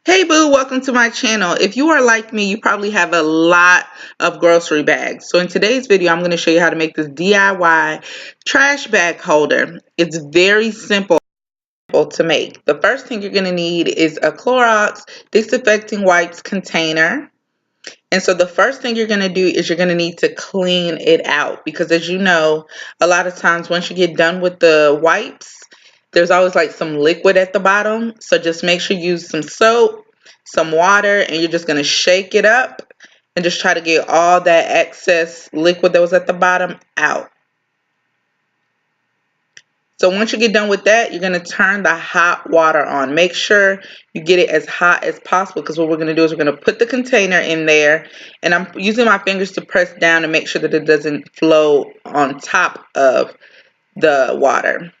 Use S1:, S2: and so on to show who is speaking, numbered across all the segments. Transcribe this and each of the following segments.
S1: Hey boo, welcome to my channel. If you are like me, you probably have a lot of grocery bags. So in today's video, I'm going to show you how to make this DIY trash bag holder. It's very simple to make. The first thing you're going to need is a Clorox disinfecting wipes container. And so the first thing you're going to do is you're going to need to clean it out because as you know, a lot of times once you get done with the wipes, there's always like some liquid at the bottom. So just make sure you use some soap, some water, and you're just going to shake it up and just try to get all that excess liquid that was at the bottom out. So once you get done with that, you're going to turn the hot water on. Make sure you get it as hot as possible because what we're going to do is we're going to put the container in there, and I'm using my fingers to press down to make sure that it doesn't flow on top of the water.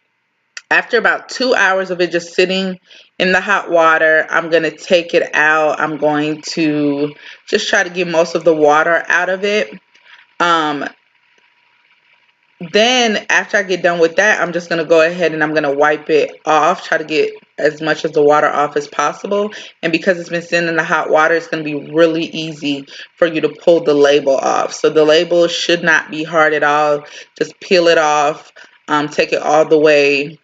S1: After about 2 hours of it just sitting in the hot water, I'm going to take it out. I'm going to just try to get most of the water out of it. Then after I get done with that, I'm just going to go ahead and I'm going to wipe it off, try to get as much of the water off as possible. And because it's been sitting in the hot water, it's going to be really easy for you to pull the label off. So the label should not be hard at all. Just peel it off, take it all the way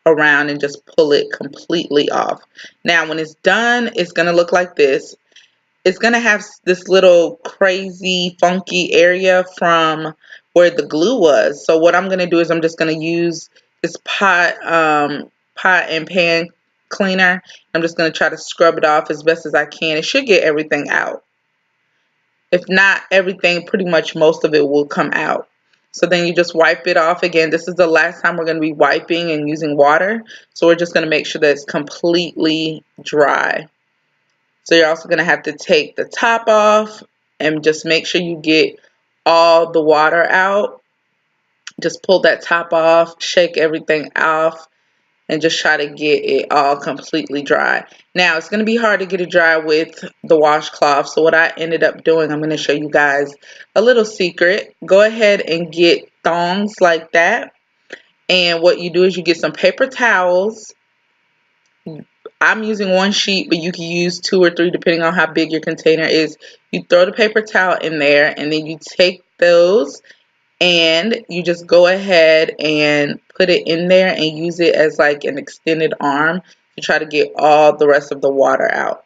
S1: around and just pull it completely off. Now when it's done, it's going to look like this. It's going to have this little crazy funky area from where the glue was. So what I'm going to do is I'm just going to use this pot and pan cleaner. I'm just going to try to scrub it off as best as I can. It should get everything out. If not everything, pretty much most of it will come out. So then you just wipe it off again. This is the last time we're going to be wiping and using water. So we're just going to make sure that it's completely dry. So you're also going to have to take the top off and just make sure you get all the water out. Just pull that top off, shake everything off, and just try to get it all completely dry. Now, it's going to be hard to get it dry with the washcloth. So what I ended up doing, I'm going to show you guys a little secret. Go ahead and get thongs like that. And what you do is you get some paper towels. I'm using one sheet, but you can use 2 or 3 depending on how big your container is. You throw the paper towel in there and then you take those and you just go ahead and put it in there and use it as like an extended arm to try to get all the rest of the water out.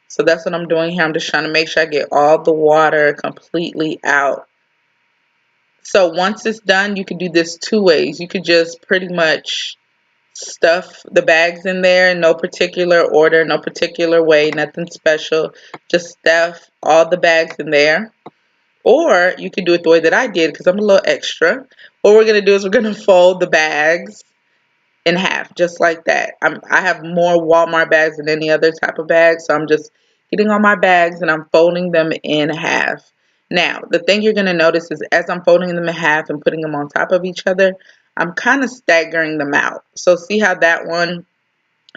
S1: So that's what I'm doing here. I'm just trying to make sure I get all the water completely out. So once it's done, you can do this 2 ways. You could just pretty much stuff the bags in there, no particular order, no particular way, nothing special. Just stuff all the bags in there. Or you can do it the way that I did because I'm a little extra. What we're going to do is we're going to fold the bags in half, just like that. I have more Walmart bags than any other type of bag, so I'm just getting all my bags and I'm folding them in half. Now, the thing you're going to notice is as I'm folding them in half and putting them on top of each other, I'm kind of staggering them out. So see how that one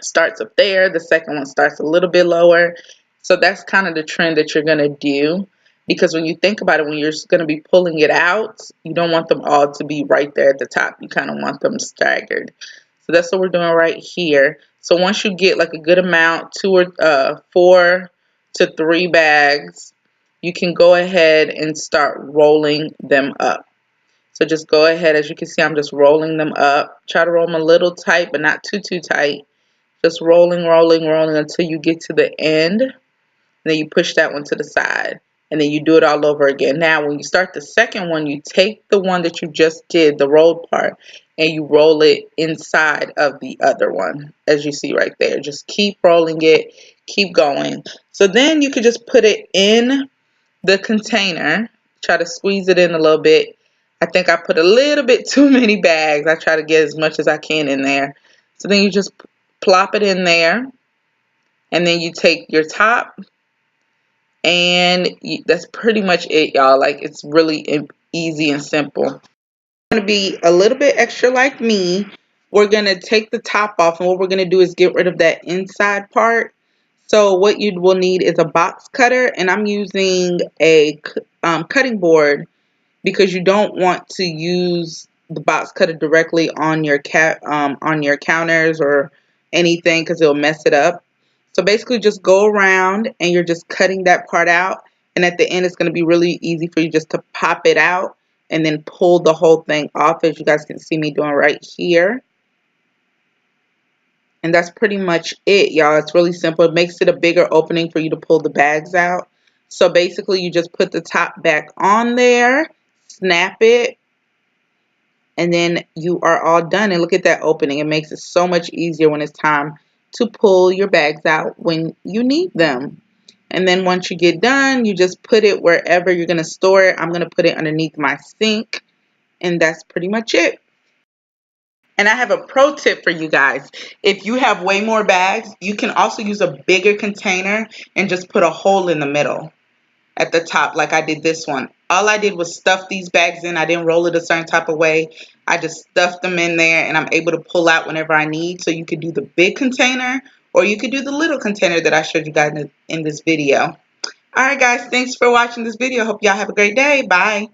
S1: starts up there, the second one starts a little bit lower. So that's kind of the trend that you're going to do. Because when you think about it, when you're going to be pulling it out, you don't want them all to be right there at the top. You kind of want them staggered. So that's what we're doing right here. So once you get like a good amount, 4 to 3 bags, you can go ahead and start rolling them up. So just go ahead, as you can see, I'm just rolling them up. Try to roll them a little tight, but not too tight. Just rolling, rolling, rolling until you get to the end. And then you push that one to the side. And then you do it all over again. Now, when you start the second one, you take the one that you just did, the rolled part, and you roll it inside of the other one, as you see right there. Just keep rolling it, keep going. So then you could just put it in the container, try to squeeze it in a little bit. I think I put a little bit too many bags. I try to get as much as I can in there. So then you just plop it in there, and then you take your top, and that's pretty much it, y'all. Like, it's really easy and simple. Going to be a little bit extra like me. We're going to take the top off, and what we're going to do is get rid of that inside part. So what you will need is a box cutter, and I'm using a cutting board because you don't want to use the box cutter directly on your counters or anything because it'll mess it up. So basically just go around and you're just cutting that part out, and at the end it's going to be really easy for you just to pop it out and then pull the whole thing off, as you guys can see me doing right here. And that's pretty much it, y'all. It's really simple. It makes it a bigger opening for you to pull the bags out. So basically you just put the top back on there, snap it, and then you are all done. And look at that opening. It makes it so much easier when it's time to pull your bags out when you need them. And then once you get done, you just put it wherever you're going to store it. I'm going to put it underneath my sink, and that's pretty much it. And I have a pro tip for you guys. If you have way more bags, you can also use a bigger container and just put a hole in the middle at the top like I did this one. All I did was stuff these bags in. I didn't roll it a certain type of way. I just stuffed them in there, and I'm able to pull out whenever I need. So you could do the big container, or you could do the little container that I showed you guys in this video. All right, guys, thanks for watching this video. Hope y'all have a great day. Bye.